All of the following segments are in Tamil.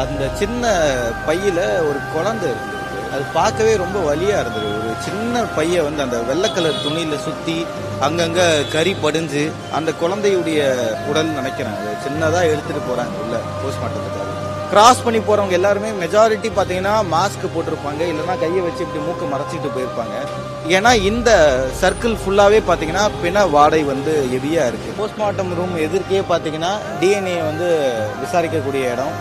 அந்த சின்ன பையில ஒரு குழந்தை இருந்தது. அது பார்க்கவே ரொம்ப வலியா இருந்தது. ஒரு சின்ன பைய வந்து அந்த வெள்ளை கலர் துணியில சுத்தி அங்கங்க கறி படிஞ்சு அந்த குழந்தையுடைய உடல் நினைக்கிறேன். அது சின்னதா எடுத்துட்டு போறாங்க உள்ள போஸ்ட்மார்ட்டத்துக்காக. கிராஸ் பண்ணி போறவங்க எல்லாருமே மெஜாரிட்டி பாத்தீங்கன்னா மாஸ்க் போட்டிருப்பாங்க, இல்லைன்னா கையை வச்சு இப்படி மூக்க மறைச்சிட்டு போயிருப்பாங்க. ஏன்னா இந்த சர்க்கிள் ஃபுல்லாவே பாத்தீங்கன்னா பிண வாடை வந்து ஹெவியா இருக்கு. போஸ்ட்மார்ட்டம் ரூம் எதிர்க்கே பாத்தீங்கன்னா டிஎன்ஏ வந்து விசாரிக்கக்கூடிய இடம்.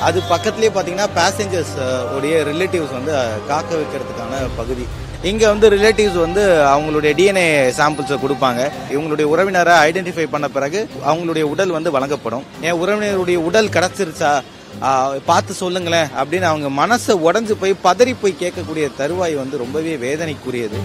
அது பக்கத்துலேயே பார்த்தீங்கன்னா பேசஞ்சர்ஸ் உடைய ரிலேட்டிவ்ஸ் வந்து காக்க வைக்கிறதுக்கான பகுதி. இங்கே வந்து ரிலேட்டிவ்ஸ் வந்து அவங்களுடைய டிஎன்ஏ சாம்பிள்ஸை கொடுப்பாங்க. இவங்களுடைய உறவினரை ஐடென்டிஃபை பண்ண பிறகு அவங்களுடைய உடல் வந்து வழங்கப்படும். என் உறவினருடைய உடல் கிடச்சிருச்சா பார்த்து சொல்லுங்களேன் அப்படின்னு அவங்க மனசை உடஞ்சு போய் பதறி போய் கேட்கக்கூடிய தருவாய் வந்து ரொம்பவே வேதனைக்குரியது.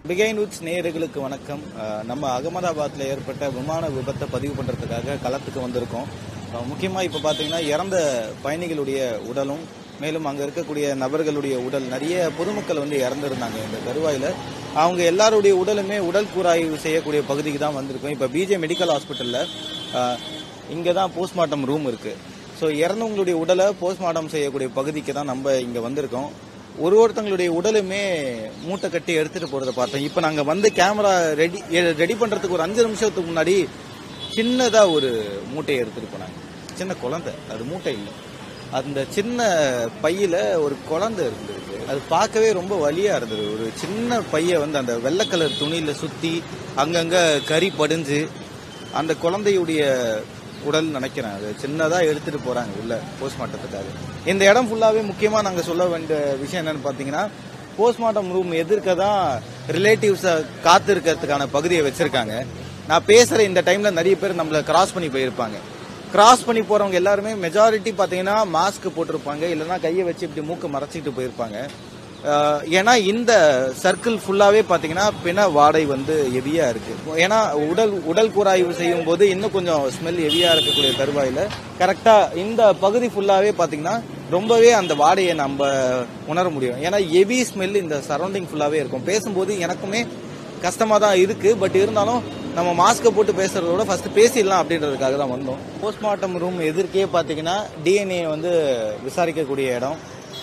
பிகைன் உட்ஸ் நேயர்களுக்கு வணக்கம். நம்ம அகமதாபாத்தில் ஏற்பட்ட விமான விபத்தை பதிவு பண்ணுறதுக்காக களத்துக்கு வந்திருக்கோம். முக்கியமாக இப்போ பார்த்தீங்கன்னா இறந்த பயணிகளுடைய உடலும் மேலும் அங்கே இருக்கக்கூடிய நபர்களுடைய உடல், நிறைய பொதுமக்கள் வந்து இறந்துருந்தாங்க இந்த தருவாயில். அவங்க எல்லாருடைய உடலுமே உடல் கூராய்வு செய்யக்கூடிய பகுதிக்கு தான் வந்திருக்கோம். இப்போ பிஜே மெடிக்கல் ஹாஸ்பிட்டலில் இங்கே தான் போஸ்ட்மார்ட்டம் ரூம் இருக்குது. ஸோ இறந்தவங்களுடைய உடலை போஸ்ட்மார்ட்டம் செய்யக்கூடிய பகுதிக்கு தான் நம்ம இங்கே வந்திருக்கோம். ஒருத்தங்களுடைய உடலுமே மூட்டை கட்டி எடுத்துட்டு போறதை பார்த்தோம். இப்போ நாங்கள் வந்து கேமரா ரெடி பண்றதுக்கு ஒரு 5 நிமிஷத்துக்கு முன்னாடி சின்னதா ஒரு மூட்டையை எடுத்துட்டு போனாங்க. சின்ன குழந்தை, அது மூட்டை இல்லை, அந்த சின்ன பையில ஒரு குழந்தை இருந்தது. அது பார்க்கவே ரொம்ப வலியா இருந்தது. ஒரு சின்ன பைய வந்து அந்த வெள்ளை கலர் துணியில சுத்தி அங்கங்க கறி படிஞ்சு அந்த குழந்தையுடைய உடல் நினைக்கிறேன். அது சின்னதா எடுத்துட்டு போறாங்க உள்ள போஸ்ட்மார்ட்டத்துக்காக. இந்த இடம் ஃபுல்லாவே முக்கியமா நாங்க சொல்ல வேண்டிய விஷயம் என்னன்னு பாத்தீங்கன்னா, போஸ்ட்மார்ட்டம் ரூம் எதிர்க்க தான் ரிலேட்டிவ்ஸ காத்து இருக்கிறதுக்கான பகுதியை வச்சிருக்காங்க. நான் பேசுற இந்த டைம்ல நிறைய பேர் நம்மள கிராஸ் பண்ணி போயிருப்பாங்க. கிராஸ் பண்ணி போறவங்க எல்லாருமே மெஜாரிட்டி பாத்தீங்கன்னா மாஸ்க் போட்டிருப்பாங்க, இல்லைன்னா கையை வச்சு இப்படி மூக்க மறைச்சிட்டு போயிருப்பாங்க. ஏன்னா இந்த சர்க்கிள் ஃபுல்லாவே பாத்தீங்கன்னா பிண வாடை வந்து ஹெவியா இருக்கு. ஏன்னா உடல் கூராய்வு செய்யும் போது இன்னும் கொஞ்சம் ஸ்மெல் ஹெவியா இருக்கக்கூடிய தருவாயில கரெக்டா இந்த பகுதி ஃபுல்லாவே பாத்தீங்கன்னா ரொம்பவே அந்த வாடையை நம்ம உணர முடியும். ஏன்னா ஹெவி ஸ்மெல் இந்த சரௌண்டிங் ஃபுல்லாவே இருக்கும். பேசும்போது எனக்குமே கஷ்டமா தான் இருக்கு. பட் இருந்தாலும் நம்ம மாஸ்கை போட்டு பேசுறதோட ஃபர்ஸ்ட் பேசிடலாம் அப்படின்றதுக்காக தான் வந்தோம். போஸ்ட்மார்ட்டம் ரூம் எதிர்க்கே பாத்தீங்கன்னா டிஎன்ஏ வந்து விசாரிக்கக்கூடிய இடம்.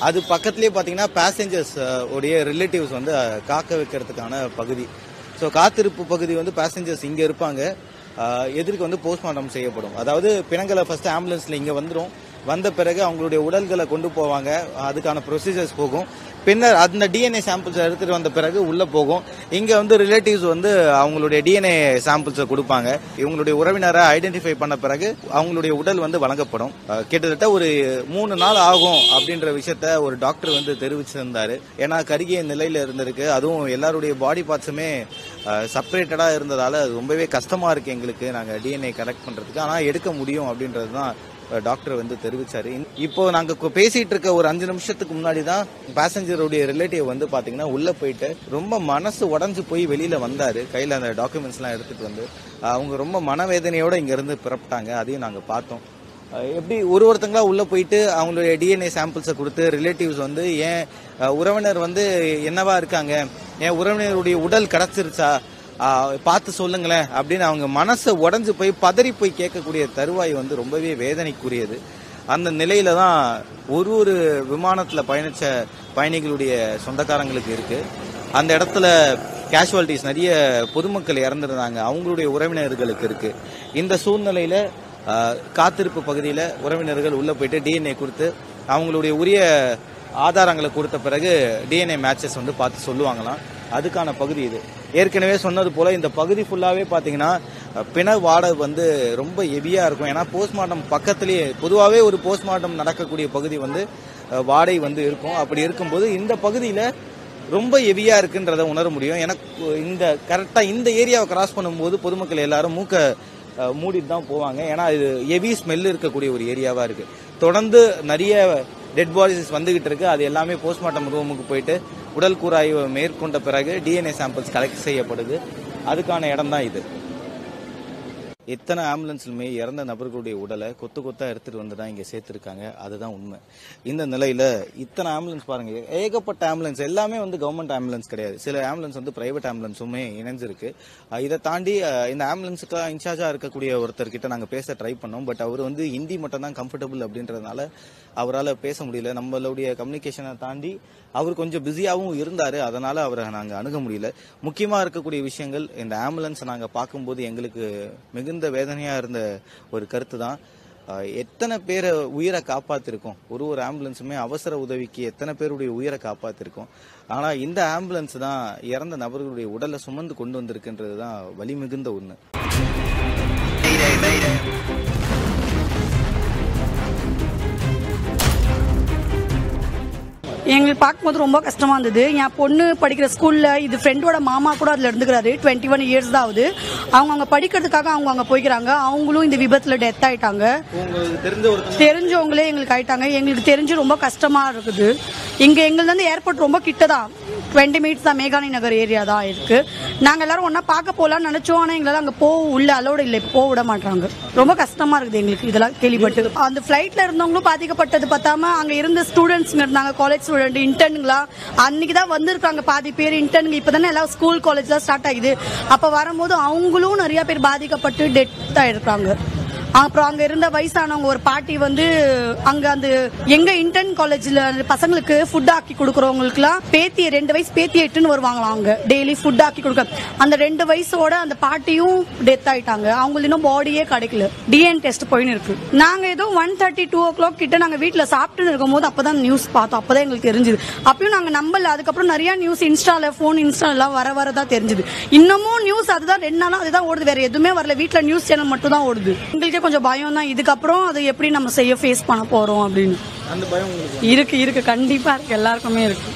அது பக்கத்துலேயே பார்த்தீங்கன்னா பேசஞ்சர்ஸ் உடைய ரிலேட்டிவ்ஸ் வந்து காக்க வைக்கிறதுக்கான பகுதி. ஸோ காத்திருப்பு பகுதி வந்து பேசஞ்சர்ஸ் இங்கே இருப்பாங்க. எதிர்க்கு வந்து போஸ்ட்மார்ட்டம் செய்யப்படும். அதாவது பிணங்களை ஃபர்ஸ்ட் ஆம்புலன்ஸில் இங்கே வந்துடும். வந்த பிறகு அவங்களுடைய உடல்களை கொண்டு போவாங்க. அதுக்கான ப்ரொசீஜர்ஸ் போகும். பின்னர் அந்த டிஎன்ஏ சாம்பிள்ஸ் எடுத்துட்டு வந்த பிறகு உள்ள போகும். இங்க வந்து ரிலேட்டிவ்ஸ் வந்து அவங்களுடைய டிஎன்ஏ சாம்பிள்ஸை கொடுப்பாங்க. இவங்களுடைய உறவினரை ஐடென்டிஃபை பண்ண பிறகு அவங்களுடைய உடல் வந்து வழங்கப்படும். கிட்டத்தட்ட ஒரு 3 நாள் ஆகும் அப்படின்ற விஷயத்த ஒரு டாக்டர் வந்து தெரிவிச்சிருந்தாரு. ஏன்னா கருகிய நிலையில இருந்திருக்கு. அதுவும் எல்லாருடைய பாடி பார்ட்ஸுமே செப்பரேட்டடா இருந்ததால அது ரொம்பவே கஷ்டமா இருக்கு எங்களுக்கு. நாங்க டிஎன்ஏ கலெக்ட் பண்றதுக்கு ஆனா எடுக்க முடியும் அப்படின்றது தான் டாக்டர் வந்து தெரிவிச்சாரு. இப்போ நாங்க பேசிட்டு இருக்க ஒரு 5 நிமிஷத்துக்கு முன்னாடி தான் பேசஞ்சருடைய ரிலேட்டிவ் வந்து பாத்தீங்கன்னா உள்ள போயிட்டு ரொம்ப மனசு உடஞ்சு போய் வெளியில வந்தாரு. கையில அந்த டாக்குமெண்ட்ஸ் எல்லாம் எடுத்துட்டு வந்து அவங்க ரொம்ப மனவேதனையோட இங்க இருந்து பிறப்பிட்டாங்க. அதையும் நாங்க பார்த்தோம். எப்படி ஒருத்தங்களா உள்ள போயிட்டு அவங்களுடைய டிஎன்ஏ சாம்பிள்ஸை கொடுத்து ரிலேட்டிவ்ஸ் வந்து ஏன் உறவினர் வந்து என்னவா இருக்காங்க, என் உறவினருடைய உடல் கிடைச்சிருச்சா பார்த்து சொல்லுங்களேன் அப்படின்னு அவங்க மனசை உடஞ்சு போய் பதறி போய் கேட்கக்கூடிய தருவாய் வந்து ரொம்பவே வேதனைக்குரியது. அந்த நிலையில தான் ஒரு விமானத்துல பயணிச்ச பயணிகளுடைய சொந்தக்காரங்களுக்கு இருக்கு. அந்த இடத்துல கேஷுவாலிட்டிஸ் நிறைய பொதுமக்கள் இறந்துருந்தாங்க, அவங்களுடைய உறவினர்களுக்கு இருக்கு. இந்த சூழ்நிலையில காத்திருப்பு பகுதியில உறவினர்கள் உள்ள போயிட்டு டிஎன்ஏ கொடுத்து அவங்களுடைய உரிய ஆதாரங்களை கொடுத்த பிறகு டிஎன்ஏ மேட்சஸ் வந்து பார்த்து சொல்லுவாங்களாம். அதுக்கான பகுதி இது. ஏற்கனவே சொன்னது போல இந்த பகுதி ஃபுல்லாவே பாத்தீங்கன்னா பிண வாடை வந்து ரொம்ப ஹெவியா இருக்கும். ஏன்னா போஸ்ட்மார்ட்டம் பக்கத்திலேயே பொதுவாகவே ஒரு போஸ்ட்மார்ட்டம் நடக்கக்கூடிய பகுதி வந்து வாடை வந்து இருக்கும். அப்படி இருக்கும்போது இந்த பகுதியில ரொம்ப ஹெவியா இருக்குன்றத உணர முடியும். எனக்கு இந்த கரெக்டா இந்த ஏரியாவை கிராஸ் பண்ணும்போது பொதுமக்கள் எல்லாரும் மூக்க மூடிட்டு தான் போவாங்க. ஏன்னா இது ஹெவி ஸ்மெல் இருக்கக்கூடிய ஒரு ஏரியாவா இருக்கு. தொடர்ந்து நிறைய டெட் பாடிஸ் வந்துகிட்டு இருக்கு. அது எல்லாமே போஸ்ட்மார்ட்டம் ரூமுக்கு போயிட்டு உடல் கூராய்வு மேற்கொண்ட பிறகு டிஎன்ஏ சாம்பிள்ஸ் கலெக்ட் செய்யப்படுது. அதுக்கான இடம் தான் இது. இத்தனை ஆம்புலன்ஸ்லுமே இறந்த நபர்களுடைய உடலை கொத்து கொத்தா எடுத்துட்டு வந்து தான் இங்க சேர்த்திருக்காங்க. அதுதான் உண்மை. இந்த நிலையில இத்தனை ஆம்புலன்ஸ் பாருங்க, ஏகப்பட்ட ஆம்புலன்ஸ், எல்லாமே வந்து கவர்மெண்ட் ஆம்புலன்ஸ் கிடையாது. சில ஆம்புலன்ஸ் வந்து பிரைவேட் ஆம்புலன்ஸுமே இணைஞ்சிருக்கு. இதை தாண்டி இந்த ஆம்புலன்ஸுக்கு இன்சார்ஜா இருக்கக்கூடிய ஒருத்தர் கிட்ட நாங்க பேச ட்ரை பண்ணோம். பட் அவர் வந்து ஹிந்தி மட்டும் தான் கம்ஃபர்டபுள் அப்படின்றதுனால அவரால் பேச முடியல. நம்மளுடைய கம்யூனிகேஷனை தாண்டி அவர் கொஞ்சம் பிஸியாகவும் இருந்தாரு. அதனால அவரை நாங்க அணுக முடியல. முக்கியமா இருக்கக்கூடிய விஷயங்கள், இந்த ஆம்புலன்ஸ் நாங்க பார்க்கும்போது எங்களுக்கு மிகுந்த வேதனையா இருந்த ஒரு கருத்து தான், எத்தனை பேரை உயிரை காப்பாத்திருக்கோம். ஒரு ஆம்புலன்ஸுமே அவசர உதவிக்கு எத்தனை பேருடைய உயிரை காப்பாத்திருக்கோம். ஆனா இந்த ஆம்புலன்ஸ் தான் இறந்த நபர்களுடைய உடலை சுமந்து கொண்டு வந்திருக்குன்றது தான் வலி மிகுந்த ஒண்ணு. எங்களுக்கு பார்க்கும்போது ரொம்ப கஷ்டமா இருந்தது. என் பொண்ணு படிக்கிற ஸ்கூல்ல இது ஃப்ரெண்டோட மாமா கூட அதுல இருந்துக்கிறாரு. 21 இயர்ஸ் தான் ஆகுது. அவங்க அங்க படிக்கிறதுக்காக அவங்க அங்க போய்க்கிறாங்க. அவங்களும் இந்த விபத்துல டெத் ஆயிட்டாங்க. தெரிஞ்சவங்களே எங்களுக்கு ஆயிட்டாங்க. எங்களுக்கு தெரிஞ்சு ரொம்ப கஷ்டமா இருக்குது. இங்க எங்களுக்கு வந்து ஏர்போர்ட் ரொம்ப கிட்டதான், 20 மினிட்ஸ் தான். மேகானி நகர் ஏரியா தான் இருக்கு. நாங்க எல்லாரும் ஒன்னா பார்க்க போலாம்னு நினைச்சோம். ஆனா எங்களால அங்க உள்ள அலோடு இல்லை, போக விட மாட்டாங்க. ரொம்ப கஷ்டமா இருக்குது எங்களுக்கு இதெல்லாம் கேள்விப்பட்டு. அந்த பிளைட்ல இருந்தவங்களும் பாதிக்கப்பட்டது பார்த்தாம அங்க இருந்த ஸ்டூடெண்ட்ஸ் இருந்தாங்க, காலேஜ் ஸ்டூடெண்ட், இன்டர்னுங்களா அன்னைக்கு தான் வந்திருக்காங்க. பாதி பேர் இன்டர்னுங்க. இப்பதானே எல்லாம் ஸ்கூல் காலேஜ்லாம் ஸ்டார்ட் ஆகுது. அப்ப வரும்போது அவங்களும் நிறைய பேர் பாதிக்கப்பட்டு டெத் ஆயிருக்காங்க. அப்புறம் அங்க இருந்த வயசானவங்க ஒரு பாட்டி வந்து அங்க அந்த எங்க இன்டர்ன் காலேஜ்ல பசங்களுக்கு ஃபுட் ஆக்கி கொடுக்கறவங்களுக்கு எல்லாம் பேத்தி 2 வயசு பேத்தி 8ன்னு வருவாங்களாம். அவங்க டெய்லி ஃபுட் ஆக்கி கொடுக்க அந்த 2 வயசோட அந்த பாட்டியும் டெத் ஆயிட்டாங்க. அவங்களுக்கு இன்னும் பாடியே கிடைக்கல. டிஎன் டெஸ்ட் போயின்னு இருக்கு. நாங்க ஏதோ 1:30 2 o'clock கிட்ட நாங்க வீட்டுல சாப்பிட்டு இருக்கும் போது அப்பதான் நியூஸ் பார்த்தோம். அப்பதான் எங்களுக்கு தெரிஞ்சது. அப்பயும் நாங்க நம்பல. அதுக்கப்புறம் நிறைய நியூஸ் இன்ஸ்டால எல்லாம் வரதான் தெரிஞ்சது. இன்னமும் நியூஸ் அதுதான் 2 நாளா அதுதான் ஓடுது. வேற எதுவுமே வரல. வீட்டுல நியூஸ் சேனல் மட்டும் தான் ஓடுது. எங்களுக்கு கொஞ்சம் பயம் தான். இதுக்கப்புறம் அதை எப்படி நம்ம ஃபேஸ் பண்ண போறோம் அப்படின்னு இருக்கு. கண்டிப்பா இருக்கு. எல்லாருக்குமே இருக்கு.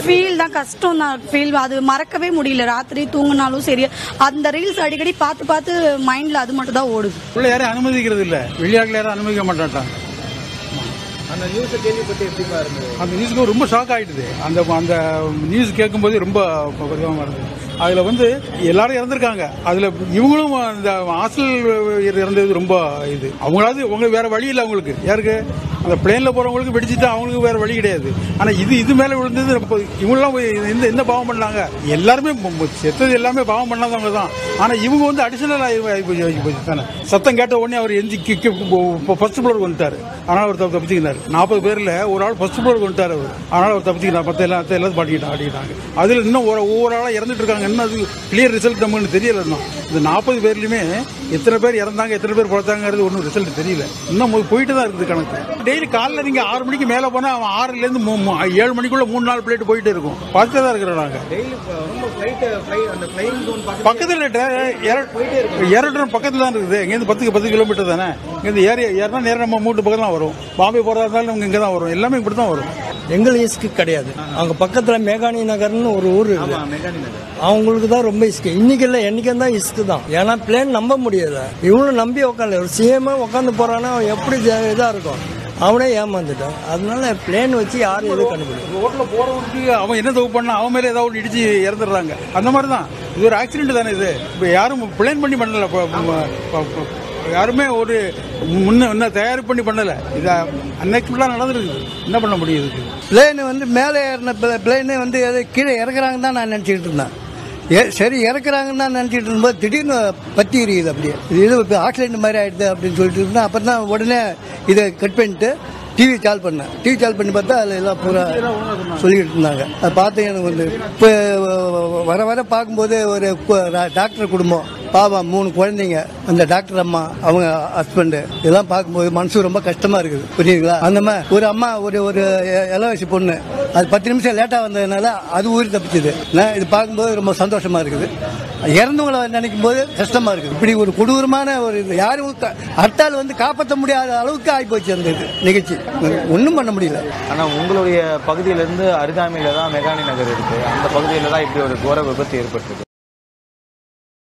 ஃபீல் தான், கஷ்டம் தான். ஃபீல் அது மறக்கவே முடியல. ராத்திரி தூங்கினாலும் சரி அந்த ரீல்ஸ் அடிக்கடி பார்த்து மைண்ட்ல அது மட்டும் தான் ஓடுது. உள்ள யாரும் அனுமதிக்கிறது இல்ல, வெளியாட்கள் யாரும் அனுமதிக்க மாட்டாங்க. அந்த நியூஸை கேள்விப்பட்டு எப்படி இருந்தது? அந்த நியூஸ்க்கு ரொம்ப ஷாக் ஆயிடுது. அந்த நியூஸ் கேட்கும்போது ரொம்ப பரிதாபமா இருந்தது. அதுல வந்து எல்லாரும் இறந்திருக்காங்க. அதுல இவங்களும் அந்த ஹாஸ்டல் இறந்தது ரொம்ப இது. அவங்களாவது வேற வழி இல்லை. அவங்களுக்கு யாருக்கு அந்த பிளேன்ல போறவங்களுக்கு வெடிச்சுட்டு அவங்களுக்கு வேற வழி கிடையாது. ஆனா இது மேல விழுந்தது. இவங்கெல்லாம் எந்த பாவம் பண்ணாங்க? எல்லாருமே செத்தது எல்லாமே பாவம் பண்ணாதவங்க தான். ஆனா இவங்க வந்து அடிஷனல் தானே. சத்தம் கேட்ட உடனே அவர் ஃபர்ஸ்ட் ஃப்ளோருக்கு வந்துட்டாரு. ஆனால் அவர் தப்பிச்சுக்கினாரு. 40 பேர்ல ஒரு ஆள் ஃபர்ஸ்ட் ஃப்ளோருக்கு வந்துட்டாரு அவர். ஆனால் அவர் தப்பிச்சுக்கினார். மற்ற எல்லாத்தையும் ஆடிக்கிட்டாங்க. அதுல இன்னும் ஒவ்வொரு ஆளா இறந்துட்டு இருக்காங்க. என்ன அது கிளியர் ரிசல்ட் நமக்கு தெரியல. இந்த 40 பேர்லயுமே எத்தனை பேர் இறந்தாங்க எத்தனை பேர் பிறந்தாங்கிறது ஒன்றும் ரிசல்ட் தெரியல. இன்னும் போயிட்டு தான் இருக்குது கணக்கு. டெய்லி காலைல நீங்க 6 மணிக்கு மேல போனா அவன் 6ல இருந்து 7 மணிக்குள்ள 3-4 பிளேட் போயிட்டு இருக்கும். பார்த்துட்டு தான் இருக்கிறோம் நாங்க. பக்கத்துல ஏரோட்ரம் பக்கத்துல தான் இருக்குது. இங்க 10 கிலோமீட்டர் தானே. இங்க ஏறினா நேரம் நம்ம மூட்டு பக்கம் தான் வரும். பாம்பே போறதா இருந்தாலும் நம்ம இங்க தான் வரும். எல்லாமே இப்படி தான் வரும். எங்கள் இஸ்க்கு கிடையாது. அவங்க பக்கத்துல மேகானி நகர்னு ஒரு ஊர் இருக்கு. அவங்களுக்கு தான் ரொம்ப இஸ்கு. இன்னைக்கு இல்ல, என்னைக்கு தான் இஸ்கு தான். ஏன்னா பிளேன் நம்ப முடியல. இவனும் நம்பி உட்காந்து ஒரு சிஎம் உட்காந்து போறான்னா எப்படி இதா இருக்கும். அவனே ஏமாந்துட்டான். அதனால பிளேன் வச்சு யாரும் எதுவும் கண்டுபிடிக்கும். ரோட்ல போறவனுக்கு அவன் என்ன தப்பு பண்ணா அவன் மேல ஏதாவது இடிச்சு இறந்துடுறாங்க. அந்த மாதிரி தான் இது ஒரு ஆக்சிடென்ட் தானே. இது இப்ப யாரும் பிளேன் பண்ணி பண்ணல. யாருமே ஒரு முன்ன தயார் பண்ணி பண்ணல. இது அன்எக்ஸ்பெக்டடா நடந்துருக்கு. என்ன பண்ண முடியும்? இதுக்கு பிளேன் வந்து மேலே ஏறின பிளேனே வந்து கீழே இறக்குறாங்கன்னு தான் நான் நினைச்சிட்டு இருந்தேன். சரி இறக்குறாங்கன்னு தான் நினைச்சிட்டு இருக்கும்போது திடீர்னு பத்தி எரியுது. அப்படியே இது ஆக்சிடென்ட் மாதிரி ஆயிடுது அப்படின்னு சொல்லிட்டு இருந்தேன். அப்புறம் தான் உடனே இதை கட் பண்ணிட்டு டிவி சால் பண்ணேன். டிவி சால் பண்ணி பார்த்தா அதில் எல்லாம் பூரா சொல்லிக்கிட்டு இருந்தாங்க. அதை பார்த்து எனக்கு வந்து இப்போ வர பார்க்கும்போது ஒரு டாக்டர் குடும்பம் பாவம் 3 குழந்தைங்க, அந்த டாக்டர் அம்மா, அவங்க ஹஸ்பண்டு, இதெல்லாம் பார்க்கும்போது மனசு ரொம்ப கஷ்டமா இருக்குது. புரியுதுங்களா? அந்த மாதிரி ஒரு அம்மா ஒரு இளவயசு பொண்ணு அது 10 நிமிஷம் லேட்டா வந்ததுனால அது உயிர் தப்பிச்சுது. இது பார்க்கும்போது ரொம்ப சந்தோஷமா இருக்குது. இறந்தவங்களை நினைக்கும் போது கஷ்டமா இருக்குது. இப்படி ஒரு கொடூரமான ஒரு யாரும் ஹர்த்தால் வந்து காப்பாற்ற முடியாத அளவுக்கு ஆகிப்போச்சு அந்த நிகழ்ச்சி. ஒன்றும் பண்ண முடியல. ஆனா உங்களுடைய பகுதியிலிருந்து அருகாமையில தான் மெகானி நகர் இருக்கு. அந்த பகுதியில தான் இப்படி ஒரு கோர விபத்து ஏற்பட்டிருக்கு.